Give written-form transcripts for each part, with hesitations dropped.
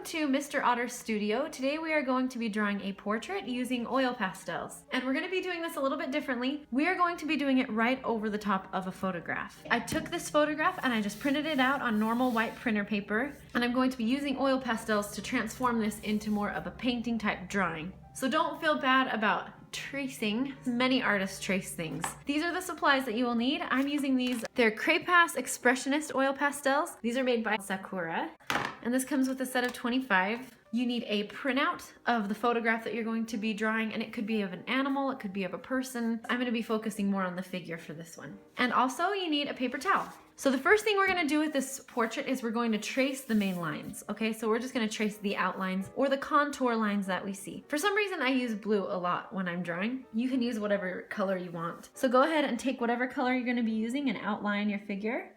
Welcome to Mr. Otter's studio. Today we are going to be drawing a portrait using oil pastels. And we're going to be doing this a little bit differently. We are going to be doing it right over the top of a photograph. I took this photograph and I just printed it out on normal white printer paper. And I'm going to be using oil pastels to transform this into more of a painting type drawing. So don't feel bad about tracing. Many artists trace things. These are the supplies that you will need. I'm using these. They're Cray-Pas Expressionist oil pastels. These are made by Sakura. And this comes with a set of 25. You need a printout of the photograph that you're going to be drawing, and it could be of an animal, it could be of a person. I'm going to be focusing more on the figure for this one. And also you need a paper towel. So the first thing we're going to do with this portrait is we're going to trace the main lines. Okay, so we're just going to trace the outlines or the contour lines that we see. For some reason I use blue a lot when I'm drawing. You can use whatever color you want. So go ahead and take whatever color you're going to be using and outline your figure.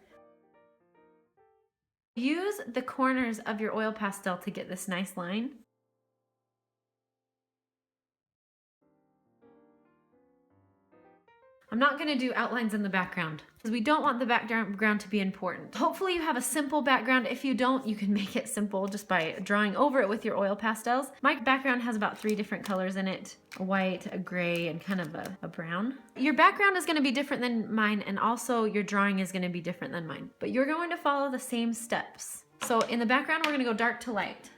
Use the corners of your oil pastel to get this nice line. I'm not going to do outlines in the background because we don't want the background to be important. Hopefully you have a simple background. If you don't, you can make it simple just by drawing over it with your oil pastels. My background has about 3 different colors in it: a white, a gray, and kind of a brown. Your background is going to be different than mine, and also your drawing is going to be different than mine. But you're going to follow the same steps. So in the background, we're going to go dark to light.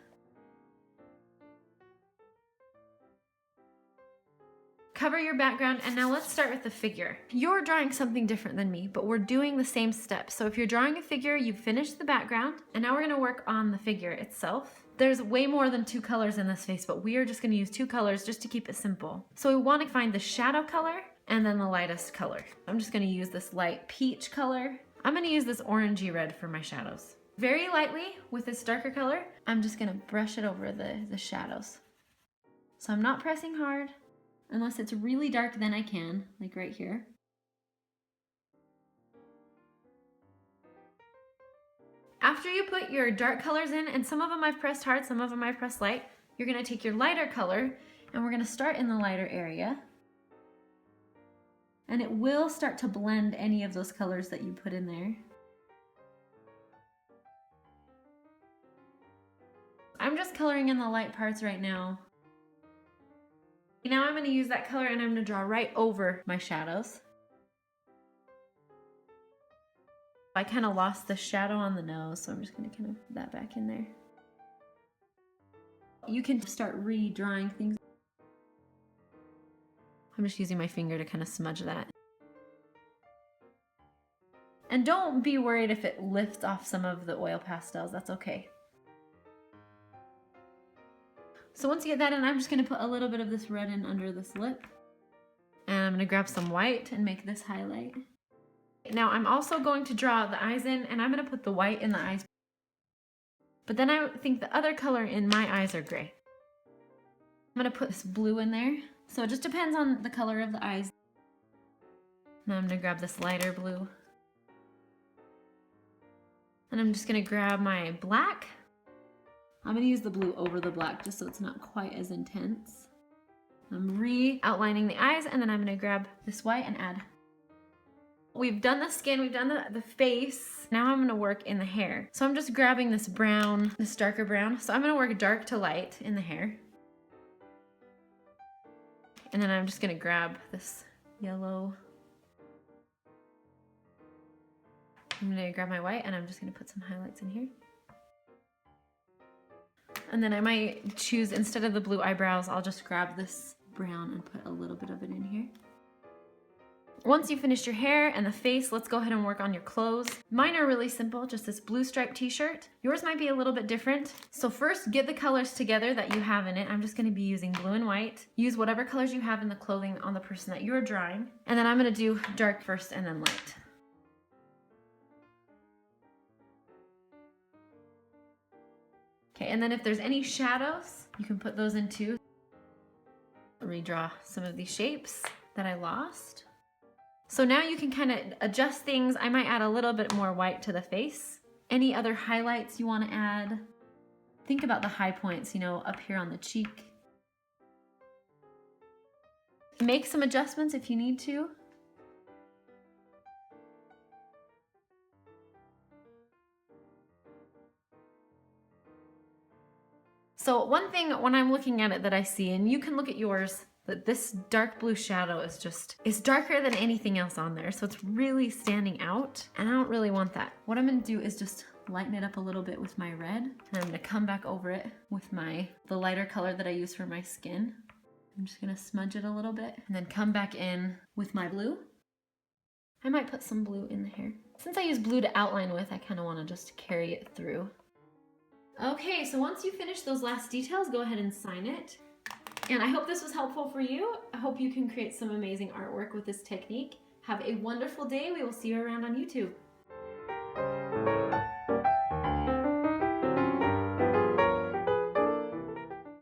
Cover your background, and now let's start with the figure. You're drawing something different than me, but we're doing the same steps. So if you're drawing a figure, you've finished the background, and now we're gonna work on the figure itself. There's way more than 2 colors in this face, but we are just gonna use 2 colors just to keep it simple. So we wanna find the shadow color and then the lightest color. I'm just gonna use this light peach color. I'm gonna use this orangey red for my shadows. Very lightly with this darker color, I'm just gonna brush it over the shadows. So I'm not pressing hard. Unless it's really dark, then I can, like right here. After you put your dark colors in, and some of them I've pressed hard, some of them I've pressed light, you're gonna take your lighter color, and we're gonna start in the lighter area. And it will start to blend any of those colors that you put in there. I'm just coloring in the light parts right now. Now I'm going to use that color and I'm going to draw right over my shadows. I kind of lost the shadow on the nose, so I'm just going to kind of put that back in there. You can start redrawing things. I'm just using my finger to kind of smudge that. And don't be worried if it lifts off some of the oil pastels, that's okay. So once you get that in, I'm just going to put a little bit of this red in under this lip. And I'm going to grab some white and make this highlight. Now I'm also going to draw the eyes in, and I'm going to put the white in the eyes. But then I think the other color in my eyes are gray. I'm going to put this blue in there. So it just depends on the color of the eyes. Now I'm going to grab this lighter blue. And I'm just going to grab my black. I'm going to use the blue over the black just so it's not quite as intense. I'm re-outlining the eyes, and then I'm going to grab this white and add. We've done the skin, we've done the face. Now I'm going to work in the hair. So I'm just grabbing this brown, this darker brown. So I'm going to work dark to light in the hair. And then I'm just going to grab this yellow. I'm going to grab my white, and I'm just going to put some highlights in here. And then I might choose, instead of the blue eyebrows, I'll just grab this brown and put a little bit of it in here. Once you finish your hair and the face, let's go ahead and work on your clothes. Mine are really simple, just this blue striped t-shirt. Yours might be a little bit different. So first, get the colors together that you have in it. I'm just going to be using blue and white. Use whatever colors you have in the clothing on the person that you're drawing. And then I'm going to do dark first and then light. Okay, and then if there's any shadows, you can put those in too. Redraw some of these shapes that I lost. So now you can kind of adjust things. I might add a little bit more white to the face. Any other highlights you want to add? Think about the high points, you know, up here on the cheek. Make some adjustments if you need to. So one thing when I'm looking at it that I see, and you can look at yours, that this dark blue shadow is darker than anything else on there. So it's really standing out, and I don't really want that. What I'm gonna do is just lighten it up a little bit with my red, and I'm gonna come back over it with the lighter color that I use for my skin. I'm just gonna smudge it a little bit, and then come back in with my blue. I might put some blue in the hair. Since I use blue to outline with, I kind of want to just carry it through. Okay, so once you finish those last details, go ahead and sign it. And I hope this was helpful for you. I hope you can create some amazing artwork with this technique. Have a wonderful day. We will see you around on YouTube.